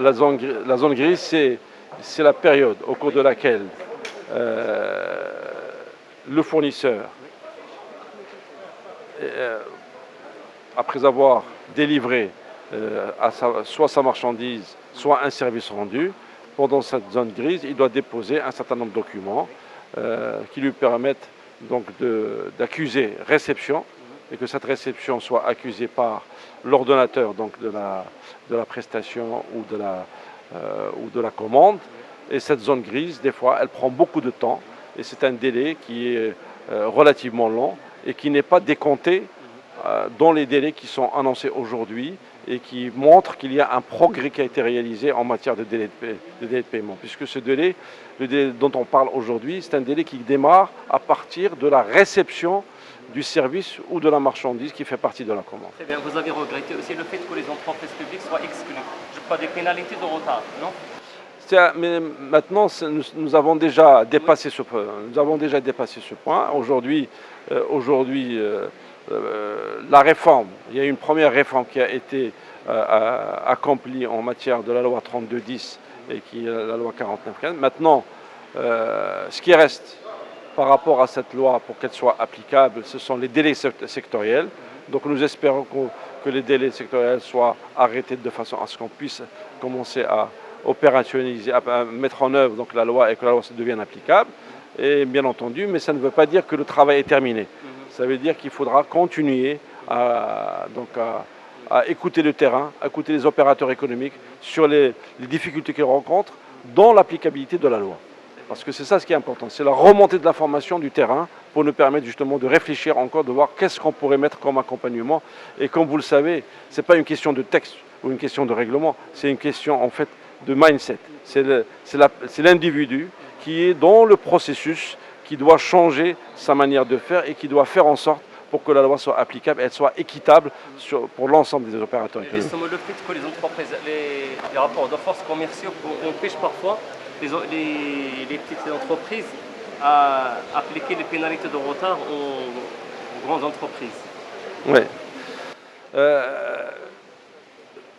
la zone grise, c'est la période au cours de laquelle le fournisseur, après avoir délivré soit sa marchandise, soit un service rendu, pendant cette zone grise, il doit déposer un certain nombre de documents qui lui permettent donc d'accuser réception, et que cette réception soit accusée par l'ordonnateur donc de la prestation ou de la commande. Et cette zone grise, des fois, elle prend beaucoup de temps, et c'est un délai qui est relativement long et qui n'est pas décompté dans les délais qui sont annoncés aujourd'hui, et qui montrent qu'il y a un progrès qui a été réalisé en matière de délai de paiement, puisque ce délai, le délai dont on parle aujourd'hui, c'est un délai qui démarre à partir de la réception du service ou de la marchandise qui fait partie de la commande. Très bien, vous avez regretté aussi le fait que les entreprises publiques soient exclues. Je crois des pénalités de retard, non? Mais maintenant, nous avons déjà dépassé ce point. Nous avons déjà dépassé ce point. Aujourd'hui, la réforme, il y a une première réforme qui a été accomplie en matière de la loi 3210 et qui est la loi 4915. Maintenant, ce qui reste par rapport à cette loi pour qu'elle soit applicable, ce sont les délais sectoriels. Donc nous espérons que les délais sectoriels soient arrêtés de façon à ce qu'on puisse commencer à opérationnaliser, à mettre en œuvre donc la loi, et que la loi devienne applicable. Et bien entendu, mais ça ne veut pas dire que le travail est terminé. Ça veut dire qu'il faudra continuer à écouter le terrain, à écouter les opérateurs économiques sur les difficultés qu'ils rencontrent dans l'applicabilité de la loi. Parce que c'est ça ce qui est important, c'est la remontée de l'information du terrain pour nous permettre justement de réfléchir encore, de voir qu'est-ce qu'on pourrait mettre comme accompagnement. Et comme vous le savez, ce n'est pas une question de texte ou une question de règlement, c'est une question en fait de mindset. C'est l'individu qui est dans le processus, qui doit changer sa manière de faire et qui doit faire en sorte pour que la loi soit applicable, elle soit équitable pour l'ensemble des opérateurs économiques. Justement, le fait que les entreprises, les rapports de force commerciaux empêchent parfois les petites entreprises à appliquer les pénalités de retard aux grandes entreprises. Oui.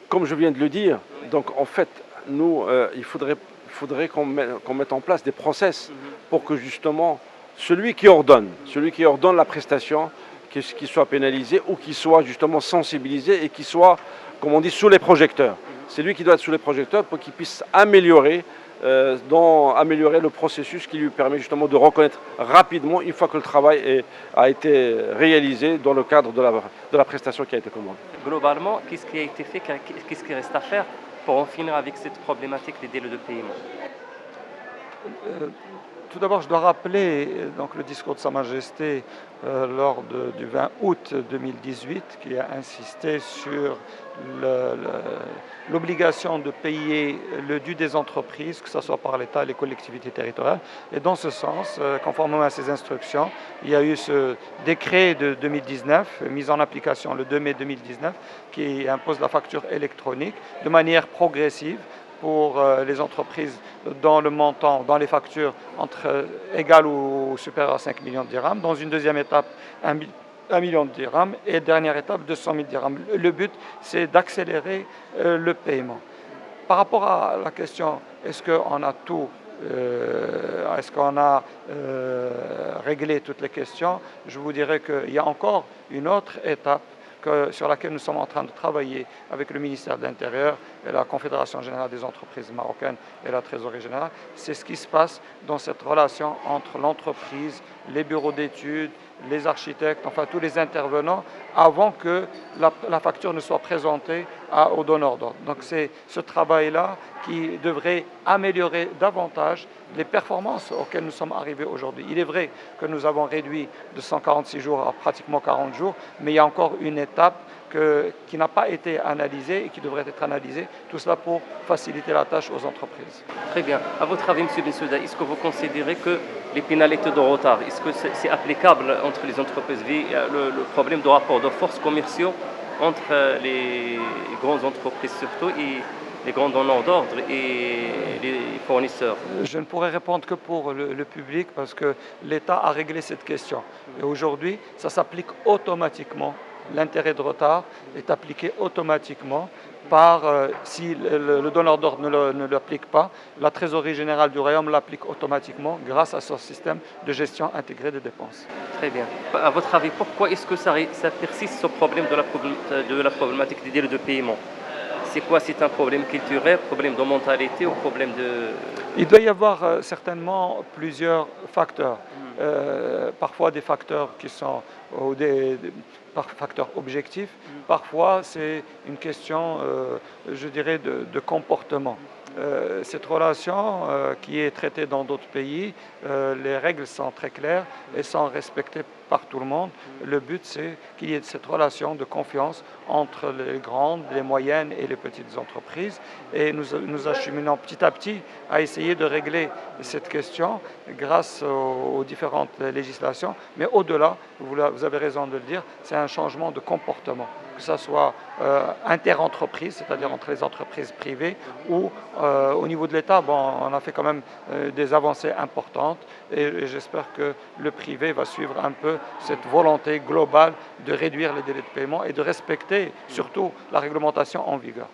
Comme je viens de le dire, donc en fait, nous, il faudrait qu'on mette en place des process pour que justement celui qui ordonne la prestation, qu'il soit pénalisé ou qu'il soit justement sensibilisé et qu'il soit, comme on dit, sous les projecteurs. C'est lui qui doit être sous les projecteurs pour qu'il puisse améliorer le processus qui lui permet justement de reconnaître rapidement, une fois que le travail a été réalisé dans le cadre de la prestation qui a été commandée. Globalement, qu'est-ce qui a été fait, qu'est-ce qui reste à faire pour en finir avec cette problématique des délais de paiement? Tout d'abord, je dois rappeler donc, le discours de Sa Majesté lors du 20 août 2018 qui a insisté sur l'obligation de payer le dû des entreprises, que ce soit par l'État et les collectivités territoriales. Et dans ce sens, conformément à ces instructions, il y a eu ce décret de 2019, mis en application le 2 mai 2019, qui impose la facture électronique de manière progressive pour les entreprises dans le montant, dans les factures égales ou supérieures à 5 millions de dirhams. Dans une deuxième étape, 1 million de dirhams et dernière étape, 200 000 dirhams. Le but, c'est d'accélérer le paiement. Par rapport à la question, est-ce qu'on a tout, est-ce qu'on a réglé toutes les questions, je vous dirais qu'il y a encore une autre étape sur laquelle nous sommes en train de travailler avec le ministère de l'Intérieur et la Confédération générale des entreprises marocaines et la Trésorerie générale. C'est ce qui se passe dans cette relation entre l'entreprise, les bureaux d'études, les architectes, enfin tous les intervenants, avant que la facture ne soit présentée au donneur d'ordre. Donc c'est ce travail-là qui devrait améliorer davantage les performances auxquelles nous sommes arrivés aujourd'hui. Il est vrai que nous avons réduit de 146 jours à pratiquement 40 jours, mais il y a encore une étape qui n'a pas été analysée et qui devrait être analysée, tout cela pour faciliter la tâche aux entreprises. Très bien. À votre avis, M. Bensouda, est-ce que vous considérez que les pénalités de retard, est-ce que c'est applicable entre les entreprises? Le problème de rapport de force commerciaux entre les grandes entreprises surtout et les grands donneurs d'ordre et les fournisseurs? Je ne pourrais répondre que pour le public parce que l'État a réglé cette question. Et aujourd'hui, ça s'applique automatiquement. L'intérêt de retard est appliqué automatiquement si le donneur d'ordre ne l'applique pas, la trésorerie générale du royaume l'applique automatiquement grâce à ce système de gestion intégrée des dépenses. Très bien. À votre avis, pourquoi est-ce que ça persiste ce problème de la problématique des délais de paiement? C'est quoi? C'est un problème culturel, problème de mentalité ou problème de... Il doit y avoir certainement plusieurs facteurs. Parfois des facteurs qui sont facteurs objectifs. Parfois c'est une question, je dirais, de comportement. Cette relation qui est traitée dans d'autres pays, les règles sont très claires et sont respectées par tout le monde. Le but, c'est qu'il y ait cette relation de confiance entre les grandes, les moyennes et les petites entreprises. Et nous acheminons petit à petit à essayer de régler cette question grâce aux différentes législations. Mais au-delà, vous avez raison de le dire, c'est un changement de comportement, que ce soit interentreprises, c'est-à-dire entre les entreprises privées, ou au niveau de l'État. Bon, on a fait quand même des avancées importantes et j'espère que le privé va suivre un peu cette volonté globale de réduire les délais de paiement et de respecter surtout la réglementation en vigueur.